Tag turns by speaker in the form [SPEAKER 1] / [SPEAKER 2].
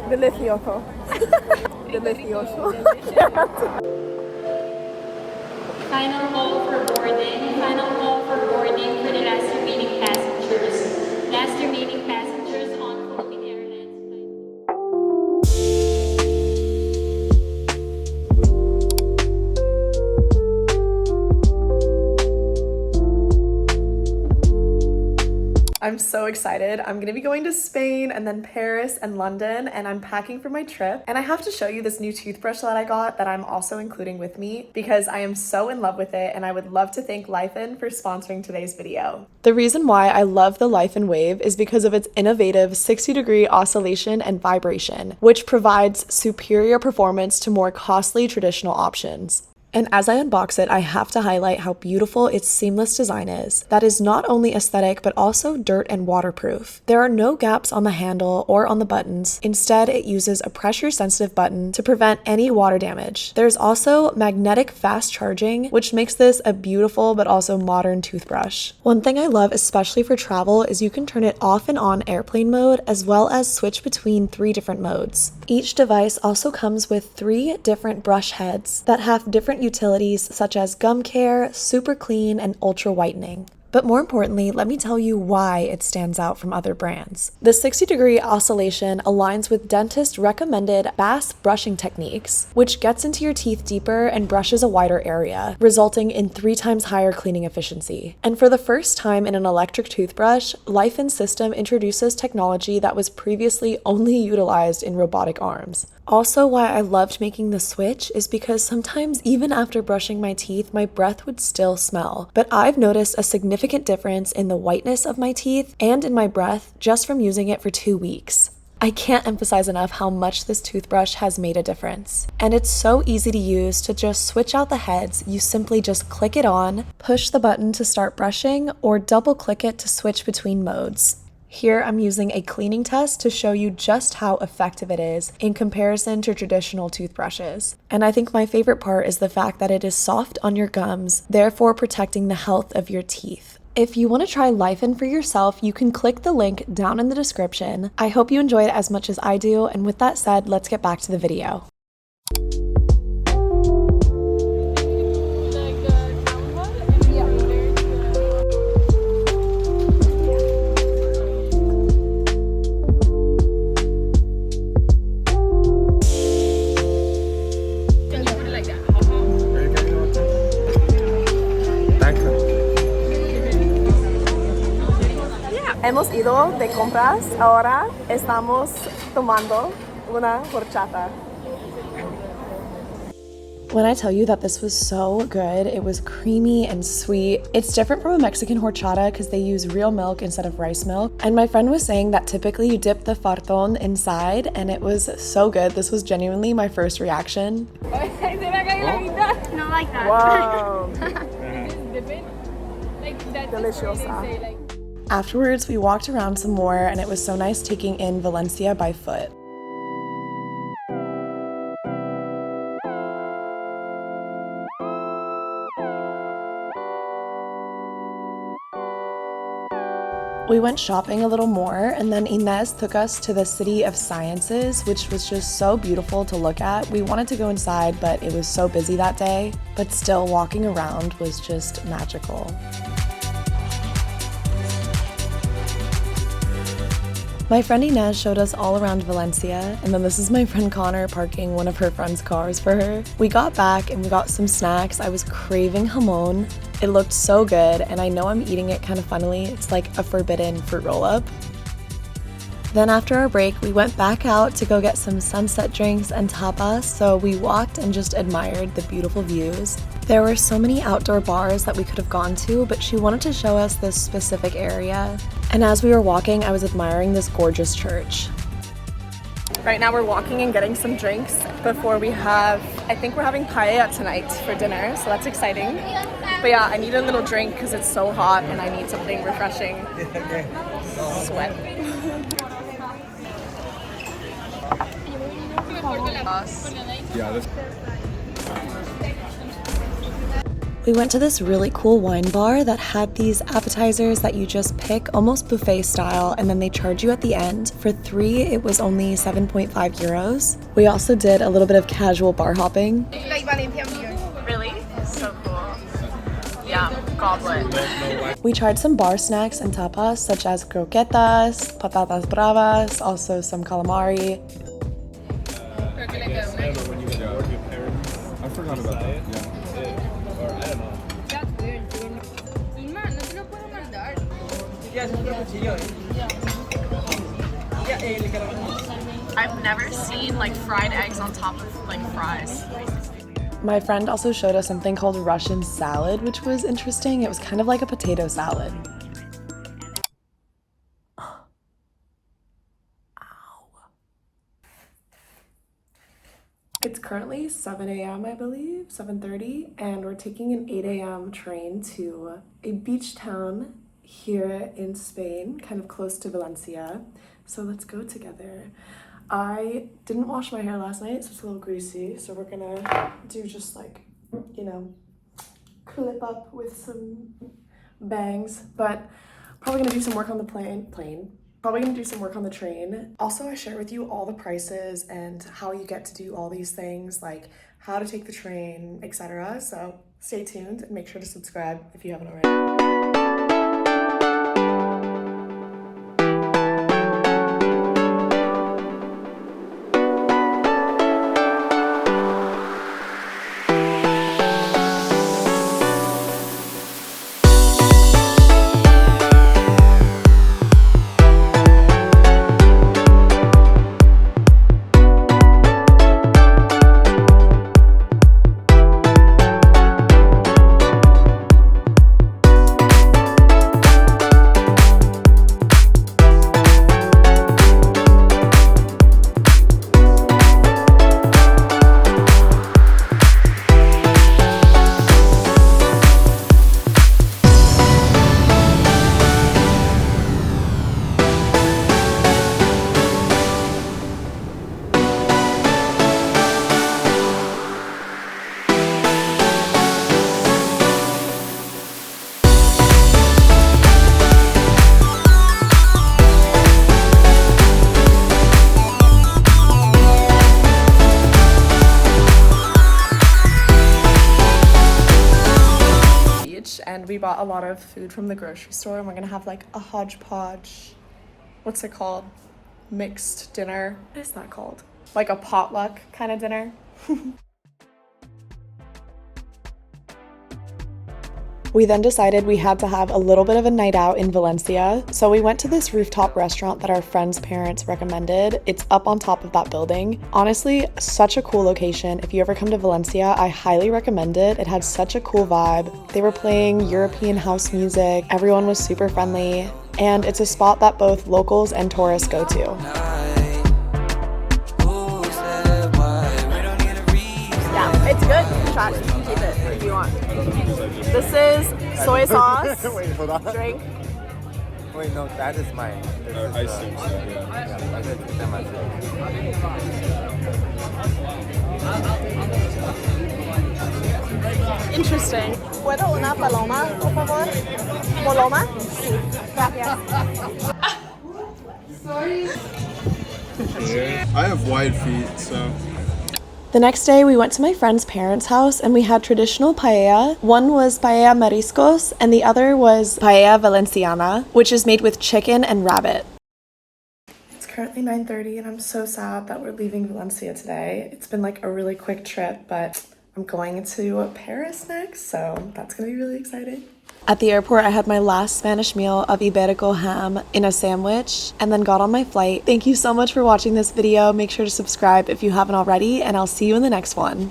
[SPEAKER 1] Delicioso. Delicioso.
[SPEAKER 2] Final call for boarding. Final call for boarding for the last remaining passengers. Last remaining passengers on Philippine Airlines flight.
[SPEAKER 1] I'm so excited. I'm gonna be going to Spain and then Paris and London, and I'm packing for my trip. And I have to show you this new toothbrush that I got that I'm also including with me because I am so in love with it, and I would love to thank Lifen for sponsoring today's video. The reason why I love the Lifen Wave is because of its innovative 60-degree oscillation and vibration, which provides superior performance to more costly traditional options. And as I unbox it, I have to highlight how beautiful its seamless design is. That is not only aesthetic, but also dirt and waterproof. There are no gaps on the handle or on the buttons. Instead, it uses a pressure-sensitive button to prevent any water damage. There's also magnetic fast charging, which makes this a beautiful but also modern toothbrush. One thing I love, especially for travel, is you can turn it off and on airplane mode, as well as switch between 3 different modes. Each device also comes with 3 different brush heads that have different utilities such as gum care, super clean, and ultra whitening. But more importantly, let me tell you why it stands out from other brands. The 60-degree oscillation aligns with dentist recommended fast brushing techniques, which gets into your teeth deeper and brushes a wider area, resulting in 3 times higher cleaning efficiency. And for the first time in an electric toothbrush, Lifen's system introduces technology that was previously only utilized in robotic arms. Also, why I loved making the switch is because sometimes even after brushing my teeth, my breath would still smell. But I've noticed a significant difference in the whiteness of my teeth and in my breath just from using it for 2 weeks. I can't emphasize enough how much this toothbrush has made a difference. And it's so easy to use to just switch out the heads. You simply just click it on, push the button to start brushing, or double click it to switch between modes. Here I'm using a cleaning test to show you just how effective it is in comparison to traditional toothbrushes. And I think my favorite part is the fact that it is soft on your gums, therefore protecting the health of your teeth. If you want to try Lifen for yourself, you can click the link down in the description. I hope you enjoyed it as much as I do, and with that said, let's get back to the video. Hemos ido de compras, ahora estamos tomando una horchata. When I tell you that this was so good, it was creamy and sweet. It's different from a Mexican horchata because they use real milk instead of rice milk. And my friend was saying that typically you dip the fartón inside, and it was so good. This was genuinely my first reaction.
[SPEAKER 2] No like that.
[SPEAKER 1] Wow. Deliciosa.
[SPEAKER 3] Afterwards, we walked around some more, and it was so nice taking in Valencia by foot. We went shopping a little more, and then Inez took us to the City of Sciences, which was just so beautiful to look at. We wanted to go inside, but it was so busy that day, but still walking around was just magical. My friend Inez showed us all around Valencia, and then this is my friend Connor parking one of her friend's cars for her. We got back and we got some snacks. I was craving jamon. It looked so good, and I know I'm eating it kind of funnily. It's like a forbidden fruit roll-up. Then after our break, we went back out to go get some sunset drinks and tapas, so we walked and just admired the beautiful views. There were so many outdoor bars that we could have gone to, but she wanted to show us this specific area. And as we were walking, I was admiring this gorgeous church.
[SPEAKER 1] Right now we're walking and getting some drinks before we have, I think we're having paella tonight for dinner, so that's exciting. But yeah, I need a little drink because it's so hot and I need something refreshing. Sweat.
[SPEAKER 3] We went to this really cool wine bar that had these appetizers that you just pick, almost buffet style, and then they charge you at the end. For 3, it was only 7.5 euros. We also did a little bit of casual bar hopping.
[SPEAKER 1] Really? So cool. Yeah, goblet.
[SPEAKER 3] We tried some bar snacks and tapas such as croquetas, patatas bravas, also some calamari.
[SPEAKER 4] I forgot about that. Yeah.
[SPEAKER 1] I've never seen like fried eggs on top of like fries.
[SPEAKER 3] My friend also showed us something called Russian salad, which was interesting. It was kind of like a potato salad. It's currently 7 a.m. I believe, 7:30, and we're taking an 8 a.m. train to a beach town here in Spain, kind of close to Valencia. So let's go together. I didn't wash my hair last night, so it's a little greasy. So we're gonna do just like, you know, clip up with some bangs, but probably gonna do some work on the Probably gonna do some work on the train. Also, I share with you all the prices and how you get to do all these things, like how to take the train, etc. So stay tuned and make sure to subscribe if you haven't already. And we bought a lot of food from the grocery store, and we're gonna have like a hodgepodge, what's it called? Mixed dinner. What is that called? Like a potluck kind of dinner. We then decided we had to have a little bit of a night out in Valencia, so we went to this rooftop restaurant that our friend's parents recommended. It's up on top of that building. Honestly, such a cool location. If you ever come to Valencia, I highly recommend it. It had such a cool vibe. They were playing European house music. Everyone was super friendly, and it's a spot that both locals and tourists go to. Yeah, it's good. You can try it. You can keep it if you want. This is soy sauce.
[SPEAKER 5] Wait, hold on.
[SPEAKER 3] Drink.
[SPEAKER 5] Wait, no, that is mine. This is,
[SPEAKER 4] I think so, yeah.
[SPEAKER 5] I didn't take that much.
[SPEAKER 1] Interesting. ¿Puedo una paloma, por favor? Paloma? Sí. Gracias.
[SPEAKER 2] Sorry.
[SPEAKER 4] I have wide feet, so.
[SPEAKER 3] The next day, we went to my friend's parents' house and we had traditional paella. One was paella mariscos and the other was paella valenciana, which is made with chicken and rabbit. It's currently 9:30 and I'm so sad that we're leaving Valencia today. It's been like a really quick trip, but I'm going to Paris next, so that's gonna be really exciting. At the airport, I had my last Spanish meal of Iberico ham in a sandwich and then got on my flight. Thank you so much for watching this video. Make sure to subscribe if you haven't already, and I'll see you in the next one.